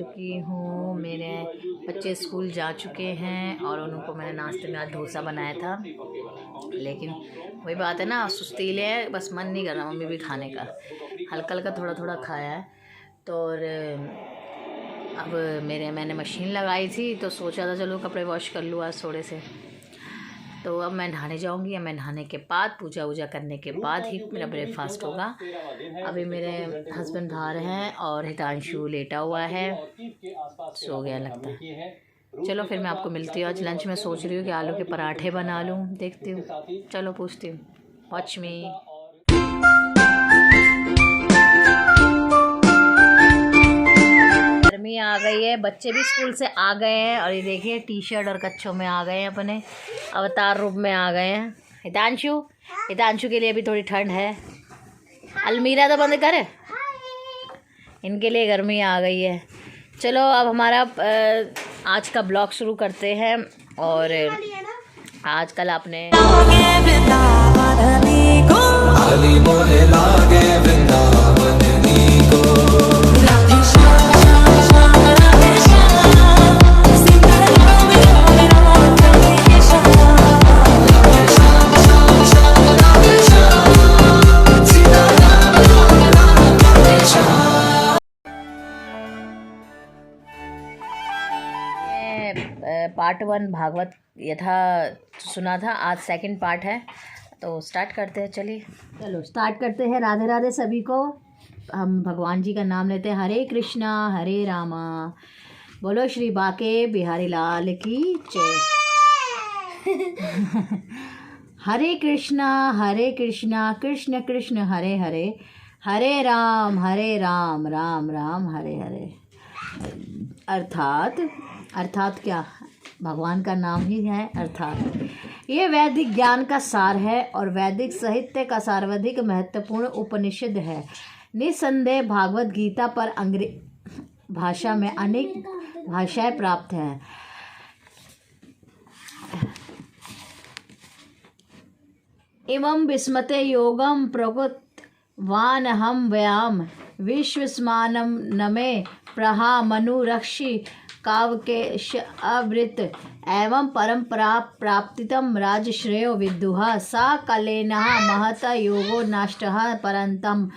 चुकी हूँ। मेरे बच्चे स्कूल जा चुके हैं और उनको मैंने नाश्ते में आज डोसा बनाया था, लेकिन वही बात है ना, सुस्तीले है, बस मन नहीं कर रहा मम्मी भी खाने का। हल्का हल्का थोड़ा थोड़ा खाया है। तो और अब मैंने मशीन लगाई थी तो सोचा था चलो कपड़े वॉश कर लूँ आज थोड़े से। तो अब मैं नहाने जाऊंगी। मैं नहाने के बाद पूजा वूजा करने के बाद ही मेरा ब्रेकफास्ट होगा। अभी मेरे हस्बैंड बाहर हैं और हितांशु लेटा हुआ है, सो गया लगता है। चलो फिर मैं आपको मिलती हूँ। आज लंच में सोच रही हूँ कि आलू के पराठे बना लूँ, देखती हूँ। चलो पूछती हूँ। वॉच मी। गर्मी आ गई है, बच्चे भी स्कूल से आ गए हैं और ये देखिए टी शर्ट और कच्छों में आ गए हैं, अपने अवतार रूप में आ गए हैं। हितांशु के लिए भी थोड़ी ठंड है। अलमीरा तो बंद कर, इनके लिए गर्मी आ गई है। चलो अब हमारा आज का ब्लॉग शुरू करते हैं। और आजकल आपने पार्ट 1 भागवत यथा सुना था, आज सेकंड पार्ट है, तो स्टार्ट करते हैं। चलो स्टार्ट करते हैं। राधे राधे सभी को। हम भगवान जी का नाम लेते हैं। हरे कृष्णा हरे रामा, बोलो श्री बाके बिहारी लाल की जय। हरे कृष्णा कृष्ण कृष्ण हरे हरे, हरे राम राम राम हरे हरे। अर्थात क्या, भगवान का नाम ही है अर्थात। ये वैदिक ज्ञान का सार है और वैदिक साहित्य का सर्वाधिक महत्वपूर्ण उपनिषद है। निस्संदेह भागवत गीता पर अंग्रेजी भाषा में अनेक भाषाएं प्राप्त हैं। इमं विस्मते योगम प्रकृतवान हम व्याम विश्वस्मानं नमे प्रहा मनुरक्षि कावकेश अवृत एवं परंपरा प्राप्तितम राजश्रेयो विदुहा सा कलेनः महत योगो नष्टः परंतम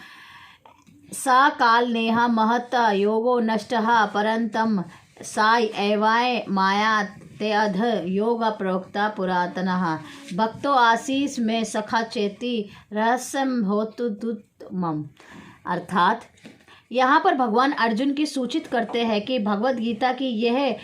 सा कालनेहा महत योगो नष्टः परंतम सा एवाय माया ते अध योग प्रोक्ता पुरातनः भक्तो आशीष में सखा चेती रहस्यम होतु दुत्तमम्। अर्थात यहाँ पर भगवान अर्जुन की सूचित करते हैं कि भगवत गीता की यह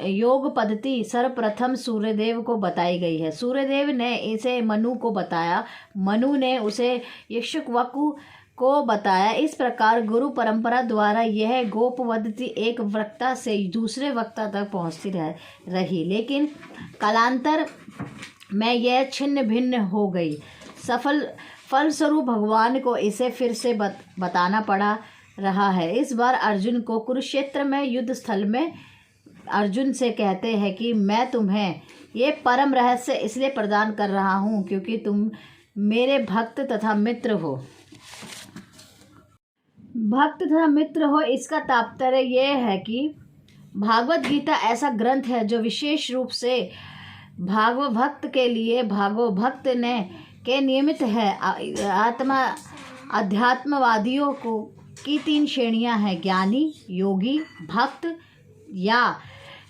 योग पद्धति सर्वप्रथम सूर्यदेव को बताई गई है। सूर्यदेव ने इसे मनु को बताया, मनु ने उसे यक्षवकु को बताया। इस प्रकार गुरु परंपरा द्वारा यह गोप पद्धति एक वक्ता से दूसरे वक्ता तक पहुँचती रही, लेकिन कालांतर में यह छिन्न भिन्न हो गई। फलस्वरूप भगवान को इसे फिर से बताना पड़ा रहा है। इस बार अर्जुन को कुरुक्षेत्र में युद्ध स्थल में अर्जुन से कहते हैं कि मैं तुम्हें ये परम रहस्य इसलिए प्रदान कर रहा हूँ क्योंकि तुम मेरे भक्त तथा मित्र हो। इसका तात्पर्य यह है कि भागवत गीता ऐसा ग्रंथ है जो विशेष रूप से भागवत के लिए भागवत के नियमित है। अध्यात्मवादियों की 3 श्रेणियां हैं: ज्ञानी, योगी, भक्त या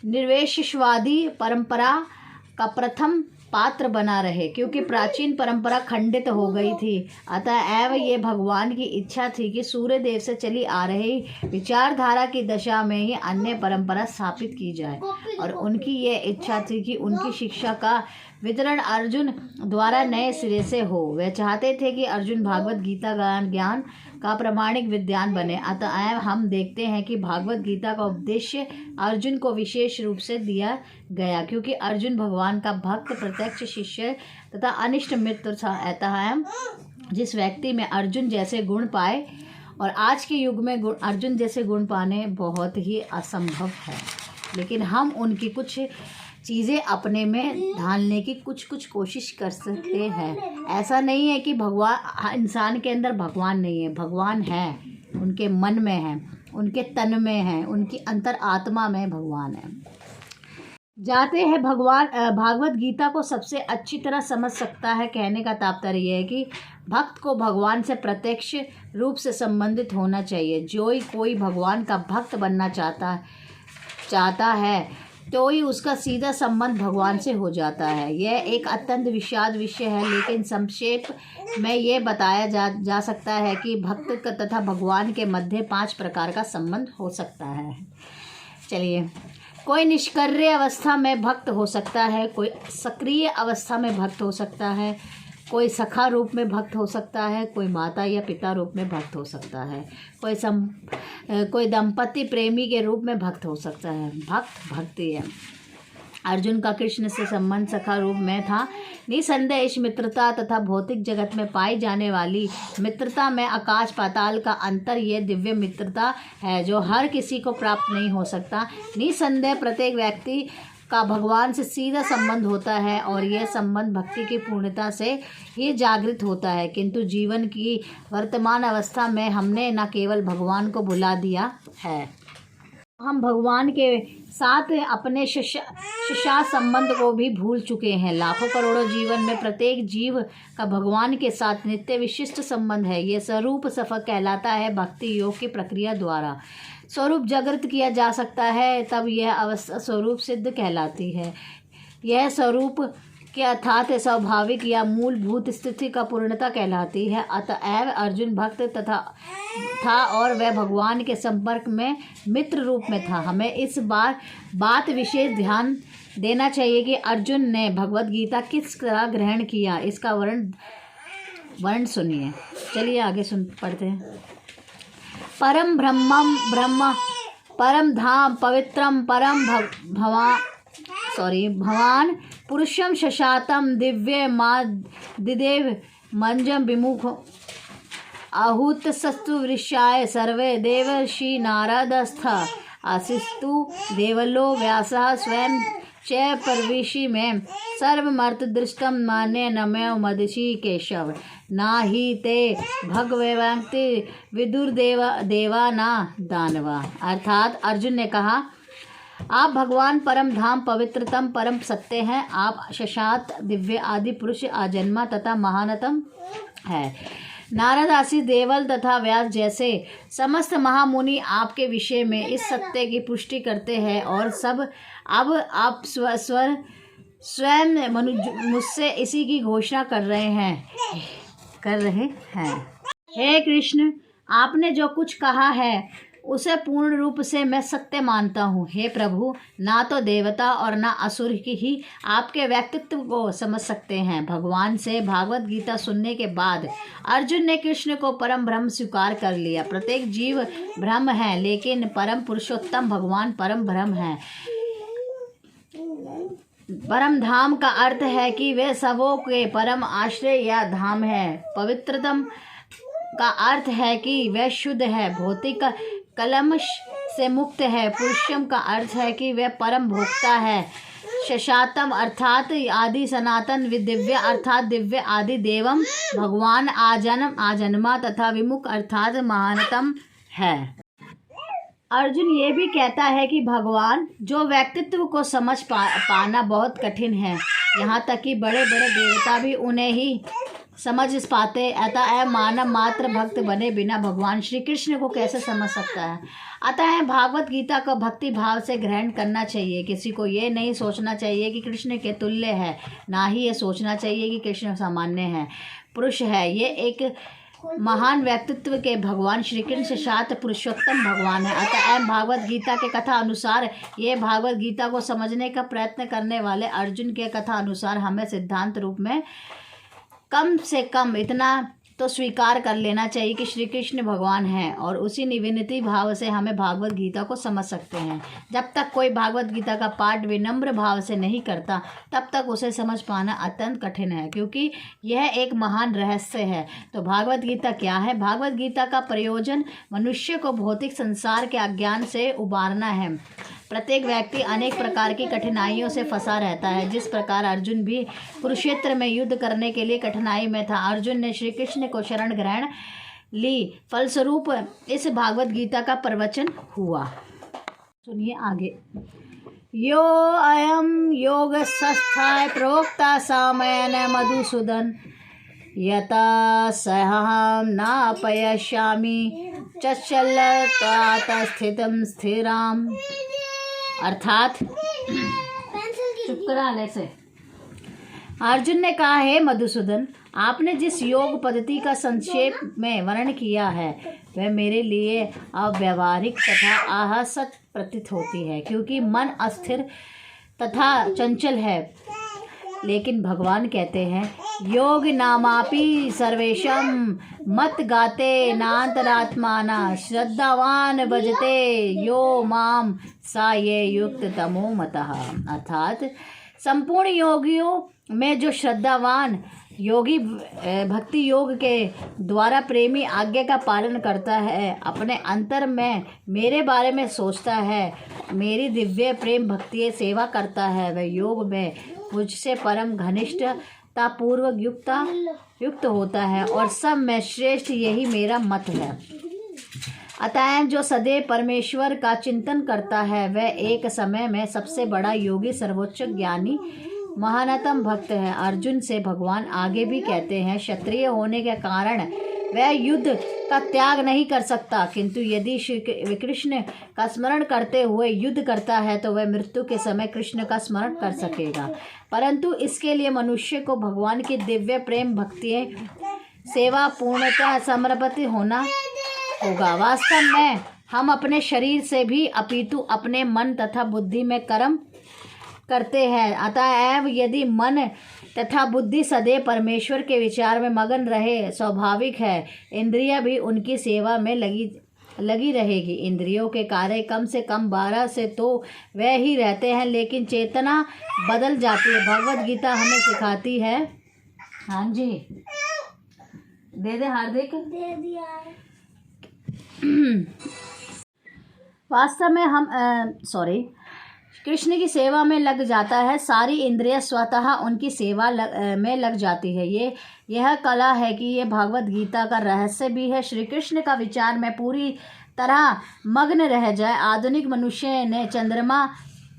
निर्विशेषवादी। परंपरा का प्रथम पात्र बना रहे क्योंकि प्राचीन परंपरा खंडित हो गई थी। अतः ये भगवान की इच्छा थी कि सूर्यदेव से चली आ रही विचारधारा की दशा में ही अन्य परंपरा स्थापित की जाए, और उनकी ये इच्छा थी कि उनकी शिक्षा का वितरण अर्जुन द्वारा नए सिरे से हो। वे चाहते थे कि अर्जुन भागवत गीता ज्ञान का प्रामाणिक विद्वान बने। अतः हम देखते हैं कि भागवत गीता का उपदेश अर्जुन को विशेष रूप से दिया गया क्योंकि अर्जुन भगवान का भक्त, प्रत्यक्ष शिष्य तथा अनिष्ट मित्र था। अतः जिस व्यक्ति में अर्जुन जैसे गुण पाए, और आज के युग में अर्जुन जैसे गुण पाने बहुत ही असंभव है, लेकिन हम उनकी कुछ चीज़ें अपने में ढालने की कुछ कोशिश कर सकते हैं। ऐसा नहीं है कि भगवान इंसान के अंदर भगवान नहीं है, भगवान है, उनके मन में है। उनके तन में है, उनकी अंतर आत्मा में भगवान है। जाते हैं भगवान भागवत गीता को सबसे अच्छी तरह समझ सकता है। कहने का तात्पर्य यह है कि भक्त को भगवान से प्रत्यक्ष रूप से संबंधित होना चाहिए। जो ही कोई भगवान का भक्त बनना चाहता है तो ही उसका सीधा संबंध भगवान से हो जाता है। यह एक अत्यंत विषाद विषय है, लेकिन संक्षेप में यह बताया जा सकता है कि भक्त तथा भगवान के मध्य 5 प्रकार का संबंध हो सकता है। चलिए, कोई निष्क्रिय अवस्था में भक्त हो सकता है, कोई सक्रिय अवस्था में भक्त हो सकता है, कोई सखा रूप में भक्त हो सकता है, कोई माता या पिता रूप में भक्त हो सकता है, कोई दंपति प्रेमी के रूप में भक्त हो सकता है। भक्त भक्ति है। अर्जुन का कृष्ण से संबंध सखा रूप में था। निसंदेह इस मित्रता तथा भौतिक जगत में पाई जाने वाली मित्रता में आकाश पाताल का अंतर ये दिव्य मित्रता है जो हर किसी को प्राप्त नहीं हो सकता। निसंदेह प्रत्येक व्यक्ति का भगवान से सीधा संबंध होता है और यह संबंध भक्ति की पूर्णता से ही जागृत होता है। किंतु जीवन की वर्तमान अवस्था में हमने न केवल भगवान को भुला दिया है, हम भगवान के साथ अपने शिष्या संबंध को भी भूल चुके हैं। लाखों करोड़ों जीवन में प्रत्येक जीव का भगवान के साथ नित्य विशिष्ट संबंध है। यह स्वरूप सफल कहलाता है। भक्ति योग की प्रक्रिया द्वारा स्वरूप जागृत किया जा सकता है, तब यह अवस्था स्वरूप सिद्ध कहलाती है। यह स्वरूप के अर्थात स्वाभाविक या मूलभूत स्थिति का पूर्णता कहलाती है। अतएव अर्जुन भक्त था और वह भगवान के संपर्क में मित्र रूप में था। हमें इस बात विशेष ध्यान देना चाहिए कि अर्जुन ने भगवत गीता किस तरह ग्रहण किया। इसका वर्ण सुनिए। चलिए आगे पढ़ते हैं। परम ब्रह्म परम धाम पवित्रम परम भवान पुरुषम शशातम दिव्य मादिदेव मंजम विमुख आहूत सस्तु वृषाय सर्वे देवर्षि नारदस्थ आसिस्तु देवलो व्यासः स्वयं च परविषि में सर्वमर्थ दृष्टम मान्य नमो मदशी केशव ना ही ते भगवन्ति विदुर देवा ना दानवा। अर्थात अर्जुन ने कहा, आप भगवान परम धाम पवित्रतम परम सत्य हैं। आप शशात दिव्य आदि पुरुष आजन्मा तथा महानतम है। नारद आदि देवल तथा व्यास जैसे समस्त महामुनि आपके विषय में इस सत्य की पुष्टि करते हैं और सब अब आप स्वयं मुझसे इसी की घोषणा कर रहे हैं। हे कृष्ण, आपने जो कुछ कहा है उसे पूर्ण रूप से मैं सत्य मानता हूँ। हे प्रभु, ना तो देवता और ना असुर ही आपके व्यक्तित्व को समझ सकते हैं। भगवान से भागवत गीता सुनने के बाद अर्जुन ने कृष्ण को परम ब्रह्म स्वीकार कर लिया। प्रत्येक जीव ब्रह्म है, लेकिन परम पुरुषोत्तम भगवान परम ब्रह्म है। परम धाम का अर्थ है कि वे सबों के परम आश्रय या धाम है। पवित्रतम का अर्थ है कि वह शुद्ध है, भौतिक कलमश से मुक्त है। पुरुषम का अर्थ है कि वह परम भोक्ता है। शशातम अर्थात आदि सनातन, दिव्य अर्थात दिव्य आदि देवम भगवान आजन्मा तथा विमुख अर्थात महानतम है। अर्जुन ये भी कहता है कि भगवान जो व्यक्तित्व को समझ पाना बहुत कठिन है, यहाँ तक कि बड़े बड़े देवता भी उन्हें ही समझ पाते। अतः मानव मात्र भक्त बने बिना भगवान श्री कृष्ण को कैसे समझ सकता है। अतः भागवत गीता को भक्ति भाव से ग्रहण करना चाहिए। किसी को ये नहीं सोचना चाहिए कि कृष्ण के तुल्य है, ना ही ये सोचना चाहिए कि कृष्ण सामान्य है, पुरुष है। ये एक महान व्यक्तित्व के भगवान श्री कृष्ण सात पुरुषोत्तम भगवान है। अतः भागवत गीता के कथा अनुसार ये भागवत गीता को समझने का प्रयत्न करने वाले अर्जुन के कथा अनुसार हमें सिद्धांत रूप में कम से कम इतना तो स्वीकार कर लेना चाहिए कि श्री कृष्ण भगवान हैं और उसी विनती भाव से हमें भागवत गीता को समझ सकते हैं। जब तक कोई भागवत गीता का पाठ विनम्र भाव से नहीं करता तब तक उसे समझ पाना अत्यंत कठिन है, क्योंकि यह एक महान रहस्य है। तो भागवत गीता क्या है? भागवत गीता का प्रयोजन मनुष्य को भौतिक संसार के अज्ञान से उबारना है। प्रत्येक व्यक्ति अनेक प्रकार की कठिनाइयों से फंसा रहता है। जिस प्रकार अर्जुन भी कुरुक्षेत्र में युद्ध करने के लिए कठिनाई में था, अर्जुन ने श्री कृष्ण को शरण ग्रहण ली। फलस्वरूप इस भागवत गीता का प्रवचन हुआ। सुनिए आगे। यो अयम योग संस्थाय प्रोक्ता सामयन मधुसूदन यथा सहम नापयश्यामि चञ्चलत्वात् स्थितं स्थिराम। अर्थात चुप करा ले से। अर्जुन ने कहा, हे मधुसूदन, आपने जिस योग पद्धति का संक्षेप में वर्णन किया है वह मेरे लिए अव्यावहारिक तथा आहसत प्रतीत होती है, क्योंकि मन अस्थिर तथा चंचल है। लेकिन भगवान कहते हैं, योग नामापि सर्वेशम मत गाते नान्तरात्माना श्रद्धावान भजते यो माम सा ये युक्त तमो मतः। अर्थात संपूर्ण योगियों में जो श्रद्धावान योगी भक्ति योग के द्वारा प्रेमी आज्ञा का पालन करता है, अपने अंतर में मेरे बारे में सोचता है, मेरी दिव्य प्रेम भक्ति सेवा करता है, वह योग में मुझसे परम घनिष्ठता पूर्वक युक्त होता है और सब में श्रेष्ठ यही मेरा मत है। अतः जो सदैव परमेश्वर का चिंतन करता है वह एक समय में सबसे बड़ा योगी, सर्वोच्च ज्ञानी, महानतम भक्त है। अर्जुन से भगवान आगे भी कहते हैं, क्षत्रिय होने के कारण वह युद्ध का त्याग नहीं कर सकता, किंतु यदि श्री कृष्ण का स्मरण करते हुए युद्ध करता है तो वह मृत्यु के समय कृष्ण का स्मरण कर सकेगा। परंतु इसके लिए मनुष्य को भगवान की दिव्य प्रेम भक्ति सेवा पूर्णतः समर्पित होना होगा। वास्तव में हम अपने शरीर से भी अपितु अपने मन तथा बुद्धि में कर्म करते हैं। अतएव यदि मन तथा बुद्धि सदैव परमेश्वर के विचार में मगन रहे, स्वाभाविक है इंद्रियां भी उनकी सेवा में लगी रहेगी। इंद्रियों के कार्य कम से कम 12 से तो वह ही रहते हैं, लेकिन चेतना बदल जाती है। भगवत गीता हमें सिखाती है। हाँ जी, दे दे हार्दिक, दे दिया। वास्तव में हम कृष्ण की सेवा में लग जाता है, सारी इंद्रियां स्वतः उनकी सेवा में लग जाती है। यह कला है कि ये भागवत गीता का रहस्य भी है। श्री कृष्ण का विचार में पूरी तरह मग्न रह जाए। आधुनिक मनुष्य ने चंद्रमा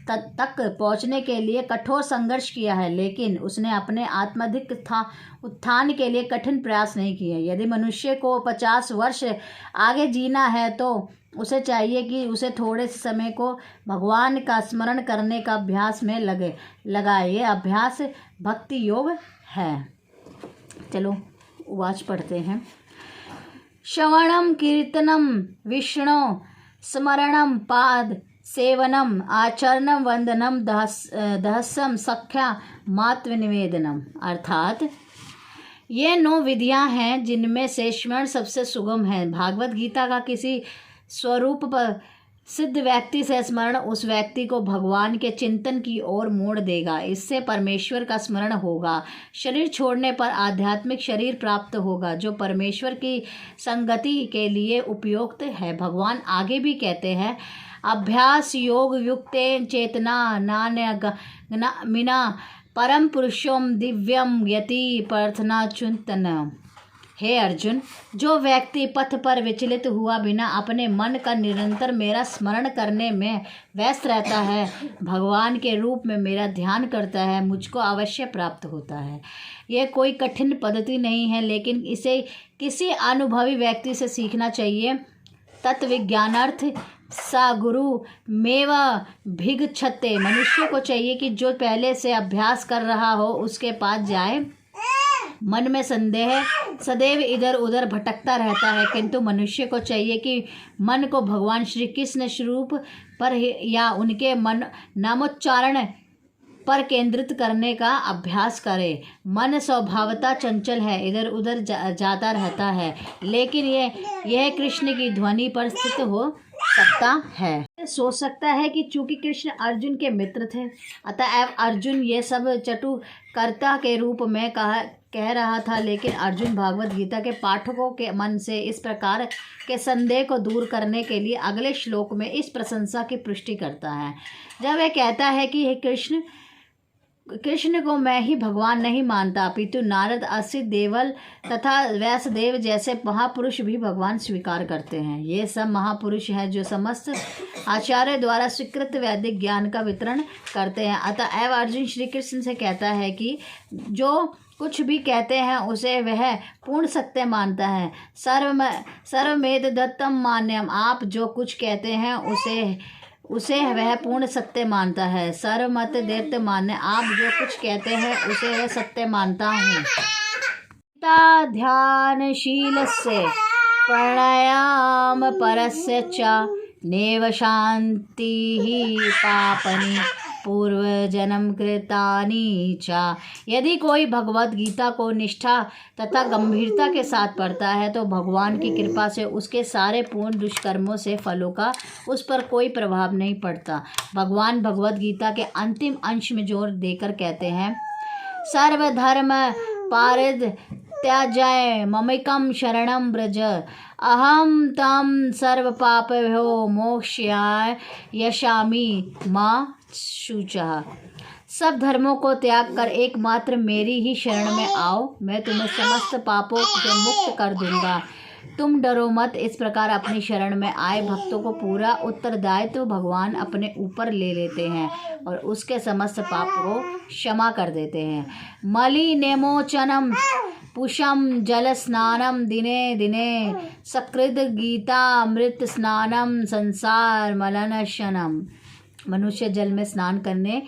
तक पहुंचने के लिए कठोर संघर्ष किया है, लेकिन उसने अपने आत्माधिक उत्थान के लिए कठिन प्रयास नहीं किए। यदि मनुष्य को 50 वर्ष आगे जीना है तो उसे चाहिए कि उसे थोड़े से समय को भगवान का स्मरण करने का अभ्यास में लगाए। ये अभ्यास भक्ति योग है। चलो वाच पढ़ते हैं। श्रवणम कीर्तनम विष्णु स्मरणम पाद सेवनम आचरणम वंदनम दहस्यम सख्या मातृ निवेदनम। अर्थात ये 9 विधियां हैं जिनमें से स्मरण सबसे सुगम है। भागवत गीता का किसी स्वरूप पर सिद्ध व्यक्ति से स्मरण उस व्यक्ति को भगवान के चिंतन की ओर मोड़ देगा। इससे परमेश्वर का स्मरण होगा। शरीर छोड़ने पर आध्यात्मिक शरीर प्राप्त होगा जो परमेश्वर की संगति के लिए उपयुक्त है। भगवान आगे भी कहते हैं, अभ्यास योग युक्तेन चेतना नान्यगम्यमिना परम पुरुषों दिव्यम यति प्रार्थना चिंतन। हे अर्जुन, जो व्यक्ति पथ पर विचलित हुआ बिना अपने मन का निरंतर मेरा स्मरण करने में व्यस्त रहता है, भगवान के रूप में मेरा ध्यान करता है, मुझको अवश्य प्राप्त होता है। यह कोई कठिन पद्धति नहीं है, लेकिन इसे किसी अनुभवी व्यक्ति से सीखना चाहिए। तत्विज्ञानार्थ सा गुरु मेवा भिगछते। मनुष्य को चाहिए कि जो पहले से अभ्यास कर रहा हो उसके पास जाए। मन में संदेह सदैव इधर उधर भटकता रहता है, किंतु मनुष्य को चाहिए कि मन को भगवान श्री कृष्ण स्वरूप पर या उनके नामोच्चारण पर केंद्रित करने का अभ्यास करे। मन स्वभावतः चंचल है, इधर उधर जाता रहता है, लेकिन यह कृष्ण की ध्वनि पर स्थित हो सकता है। सोच सकता है कि चूंकि कृष्ण अर्जुन के मित्र थे, अतएव अर्जुन ये सब चटुकर्ता के रूप में कह रहा था। लेकिन अर्जुन भागवत गीता के पाठकों के मन से इस प्रकार के संदेह को दूर करने के लिए अगले श्लोक में इस प्रशंसा की पुष्टि करता है, जब वह कहता है कि हे कृष्ण, कृष्ण को मैं ही भगवान नहीं मानता, अपितु नारद, असित, देवल तथा व्यासदेव जैसे महापुरुष भी भगवान स्वीकार करते हैं। ये सब महापुरुष हैं जो समस्त आचार्य द्वारा स्वीकृत वैदिक ज्ञान का वितरण करते हैं। अतएव अर्जुन श्री कृष्ण से कहता है कि जो कुछ भी कहते हैं उसे वह पूर्ण सत्य मानता है। सर्वमेद दत्तम मान्यम, आप जो कुछ कहते हैं उसे वह पूर्ण सत्य मानता है। सर्वमत दैत्य मान्य, आप जो कुछ कहते हैं उसे वह सत्य मानता हूँ। गीता ध्यानशीलस्य प्राणायाम परस्य च नैव शान्तिः पापनि पूर्व जन्म कृतानि च। यदि कोई भगवत गीता को निष्ठा तथा गंभीरता के साथ पढ़ता है तो भगवान की कृपा से उसके सारे पूर्ण दुष्कर्मों से फलों का उस पर कोई प्रभाव नहीं पड़ता। भगवान भगवत गीता के अंतिम अंश में जोर देकर कहते हैं, सर्वधर्म परित्यज्य ममेकं शरणं व्रज, अहम तम सर्व पापभ्यो मोक्षयिष्यामि मा शुचः। सब धर्मों को त्याग कर एकमात्र मेरी ही शरण में आओ, मैं तुम्हें समस्त पापों से मुक्त कर दूंगा। तुम डरो मत। इस प्रकार अपनी शरण में आए भक्तों को पूरा उत्तरदायित्व भगवान अपने ऊपर ले लेते हैं और उसके समस्त पाप को क्षमा कर देते हैं। मलिनेमोचनम पुषम जल स्नानम दिने दिने, सकृद गीता अमृत स्नानम संसार मलनशनम। मनुष्य जल में स्नान करने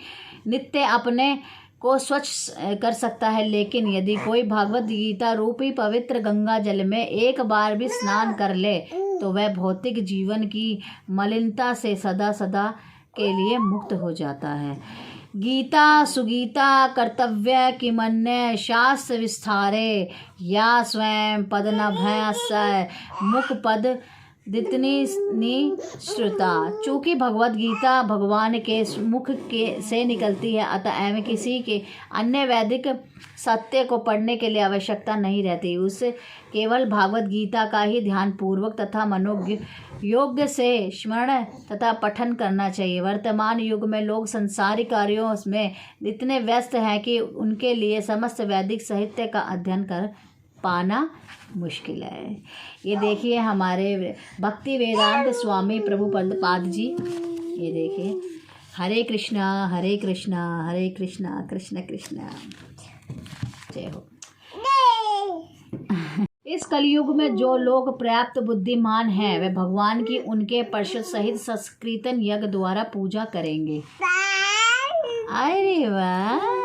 नित्य अपने को स्वच्छ कर सकता है, लेकिन यदि कोई भागवत गीता रूपी पवित्र गंगा जल में एक बार भी स्नान कर ले तो वह भौतिक जीवन की मलिनता से सदा सदा के लिए मुक्त हो जाता है। गीता सुगीता कर्तव्य किमन्य शास्त्र विस्तारे, या स्वयं पद न भय मुख पद दितनी श्रुता। चूँकि भगवत गीता भगवान के मुख से निकलती है, अतएव किसी के अन्य वैदिक सत्य को पढ़ने के लिए आवश्यकता नहीं रहती। उसे केवल भगवत गीता का ही ध्यानपूर्वक तथा मनोयोग से स्मरण तथा पठन करना चाहिए। वर्तमान युग में लोग संसारिक कार्यों में इतने व्यस्त हैं कि उनके लिए समस्त वैदिक साहित्य का अध्ययन कर पाना मुश्किल है। ये देखिए हमारे भक्ति वेदांत स्वामी प्रभुपाद जी, ये देखिए, हरे कृष्णा हरे कृष्णा हरे कृष्णा कृष्ण कृष्ण जय हो। इस कलयुग में जो लोग पर्याप्त बुद्धिमान हैं वे भगवान की उनके पार्षद सहित संकीर्तन यज्ञ द्वारा पूजा करेंगे। अरे वाह।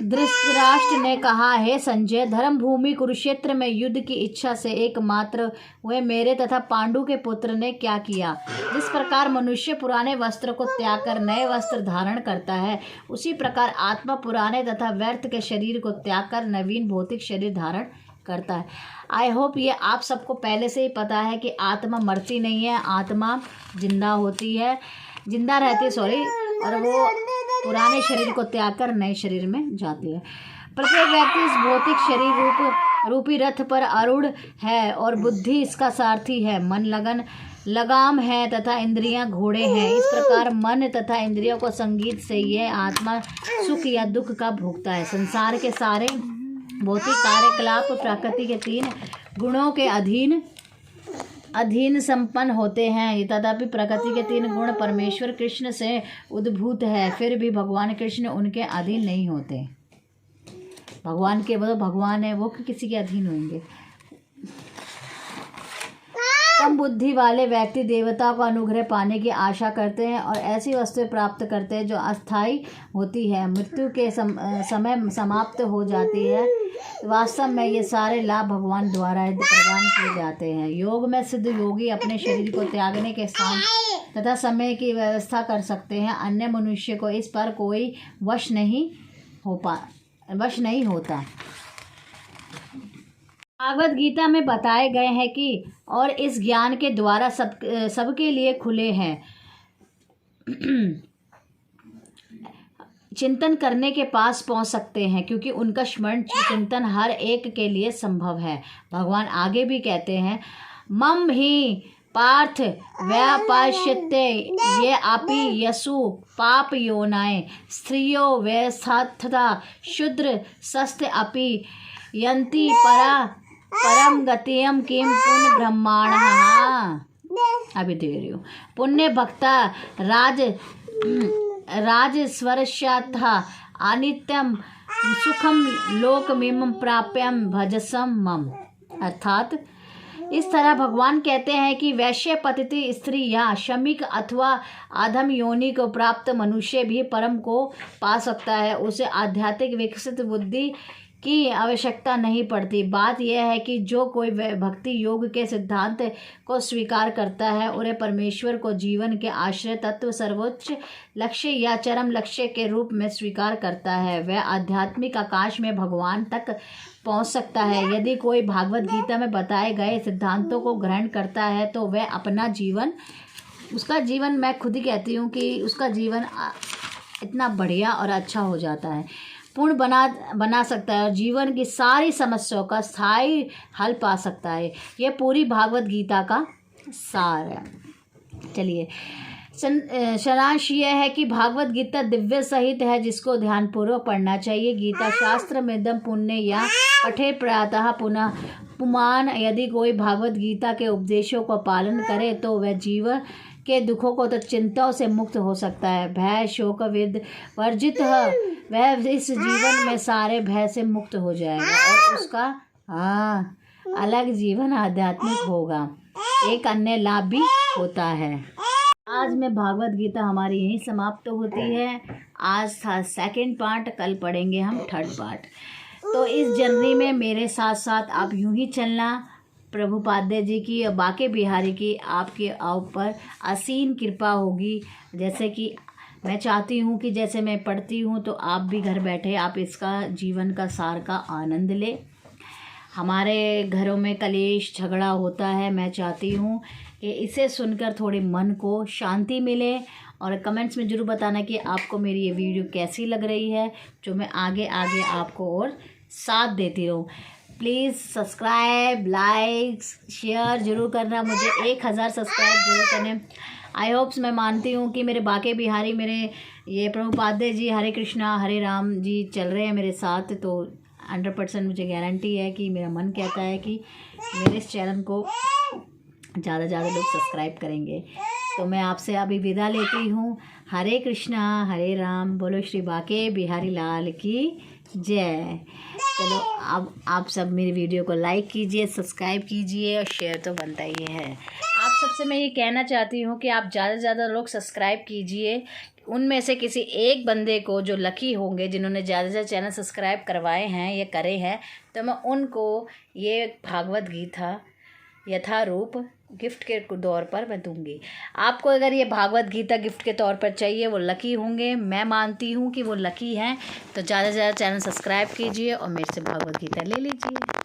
धृतराष्ट्र ने कहा, हे संजय, धर्म भूमि कुरुक्षेत्र में युद्ध की इच्छा से एकमात्र वे मेरे तथा पांडु के पुत्र ने क्या किया। जिस प्रकार मनुष्य पुराने वस्त्र को त्याग कर नए वस्त्र धारण करता है, उसी प्रकार आत्मा पुराने तथा व्यर्थ के शरीर को त्याग कर नवीन भौतिक शरीर धारण करता है। आई होप ये आप सबको पहले से ही पता है कि आत्मा मरती नहीं है, आत्मा जिंदा रहती है और वो पुराने शरीर को त्याग कर नए शरीर में जाती है। प्रत्येक व्यक्ति इस भौतिक शरीर रूपी रथ पर आरूढ़ है और बुद्धि इसका सारथी है। मन लगाम है तथा इंद्रियां घोड़े हैं। इस प्रकार मन तथा इंद्रियों को संगीत से यह आत्मा सुख या दुख का भोगता है। संसार के सारे भौतिक कार्यकलाप प्रकृति के 3 गुणों के अधीन संपन्न होते हैं। तथापि प्रकृति के 3 गुण परमेश्वर कृष्ण से उद्भूत है, फिर भी भगवान कृष्ण उनके अधीन नहीं होते। भगवान के भगवान है, वो किसी के अधीन होंगे। कम बुद्धि वाले व्यक्ति देवता को अनुग्रह पाने की आशा करते हैं और ऐसी वस्तुएं प्राप्त करते हैं जो अस्थायी होती है, मृत्यु के समय समाप्त हो जाती है। वास्तव में ये सारे लाभ भगवान द्वारा प्रदान किए जाते हैं। योग में सिद्ध योगी अपने शरीर को त्यागने के स्थान तथा समय की व्यवस्था कर सकते हैं। अन्य मनुष्य को इस पर कोई वश नहीं होता। भागवत गीता में बताए गए हैं कि और इस ज्ञान के द्वारा सबके लिए खुले हैं। चिंतन करने के पास पहुंच सकते हैं, क्योंकि उनका स्मरण चिंतन हर एक के लिए संभव है। भगवान आगे भी कहते हैं, मम ही पार्थ व्यापाश्यते ये अपि यसु पाप योनाय स्त्रियो वैस्थथा शूद्र सस्त अपि यन्ति परम गतियम किम पुण्य ब्रह्माणः। अभी दे रही हूँ। पुण्य भक्ता राजस्वरस्याथा अनित्यम सुखम लोकमिमं प्राप्यम भजसम मम। अर्थात इस तरह भगवान कहते हैं कि वैश्य पतिति स्त्री या शमिक अथवा अधम योनि को प्राप्त मनुष्य भी परम को पा सकता है। उसे आध्यात्मिक विकसित बुद्धि की आवश्यकता नहीं पड़ती। बात यह है कि जो कोई भक्ति योग के सिद्धांत को स्वीकार करता है, उन्हें परमेश्वर को जीवन के आश्रय तत्व, सर्वोच्च लक्ष्य या चरम लक्ष्य के रूप में स्वीकार करता है, वह आध्यात्मिक आकाश में भगवान तक पहुंच सकता है। यदि कोई भागवत गीता में बताए गए सिद्धांतों को ग्रहण करता है तो वह अपना जीवन, उसका जीवन, मैं खुद ही कहती हूँ कि उसका जीवन इतना बढ़िया और अच्छा हो जाता है, पूर्ण बना सकता है और जीवन की सारी समस्याओं का स्थायी हल पा सकता है। यह पूरी भागवत गीता का सार है। चलिए, सारांश यह है कि भागवत गीता दिव्य सहित है, जिसको ध्यानपूर्वक पढ़ना चाहिए। गीता शास्त्र में दम पुण्य या पठे प्रातः पुनः पुमान। यदि कोई भागवत गीता के उपदेशों का पालन करे तो वह जीवन के दुखों को तो चिंताओं से मुक्त हो सकता है। भय शोक वर्जित है, वह इस जीवन में सारे भय से मुक्त हो जाएगा और उसका अलग जीवन आध्यात्मिक होगा। एक अन्य लाभ भी होता है। आज में भागवत गीता हमारी यहीं समाप्त होती है। आज था सेकंड पार्ट, कल पढ़ेंगे हम थर्ड पार्ट। तो इस जर्नी में मेरे साथ साथ आप यूं ही चलना। प्रभुपाद जी की और बाके बिहारी की आपके ऊपर असीम कृपा होगी। जैसे कि मैं चाहती हूँ कि जैसे मैं पढ़ती हूँ तो आप भी घर बैठे आप इसका जीवन का सार का आनंद ले। हमारे घरों में कलेश झगड़ा होता है, मैं चाहती हूँ कि इसे सुनकर थोड़े मन को शांति मिले। और कमेंट्स में ज़रूर बताना कि आपको मेरी ये वीडियो कैसी लग रही है, जो मैं आगे आगे आपको और साथ देती रहूँ। प्लीज़ सब्सक्राइब, लाइक्स, शेयर ज़रूर करना। मुझे 1000 सब्सक्राइब जरूर करने। आई होप्स, मैं मानती हूँ कि मेरे बाके बिहारी, मेरे ये प्रभुपाद जी, हरे कृष्णा हरे राम जी चल रहे हैं मेरे साथ। तो 100% मुझे गारंटी है कि मेरा मन कहता है कि मेरे इस चैनल को ज़्यादा से ज़्यादा लोग सब्सक्राइब करेंगे। तो मैं आपसे अभी विदा लेती हूँ। हरे कृष्णा हरे राम, बोलो श्री बाके बिहारी लाल की जय। चलो, अब आप सब मेरी वीडियो को लाइक कीजिए, सब्सक्राइब कीजिए और शेयर तो बनता ही है। आप सबसे मैं ये कहना चाहती हूँ कि आप ज़्यादा से ज़्यादा लोग सब्सक्राइब कीजिए। उनमें से किसी एक बंदे को जो लकी होंगे, जिन्होंने ज़्यादा से ज़्यादा चैनल सब्सक्राइब करवाए हैं या करे हैं, तो मैं उनको ये भागवत गीता यथारूप गिफ्ट के तौर पर मैं दूंगी। आपको अगर ये भागवत गीता गिफ्ट के तौर पर चाहिए, वो लकी होंगे, मैं मानती हूँ कि वो लकी हैं। तो ज़्यादा से ज़्यादा चैनल सब्सक्राइब कीजिए और मेरे से भागवत गीता ले लीजिए।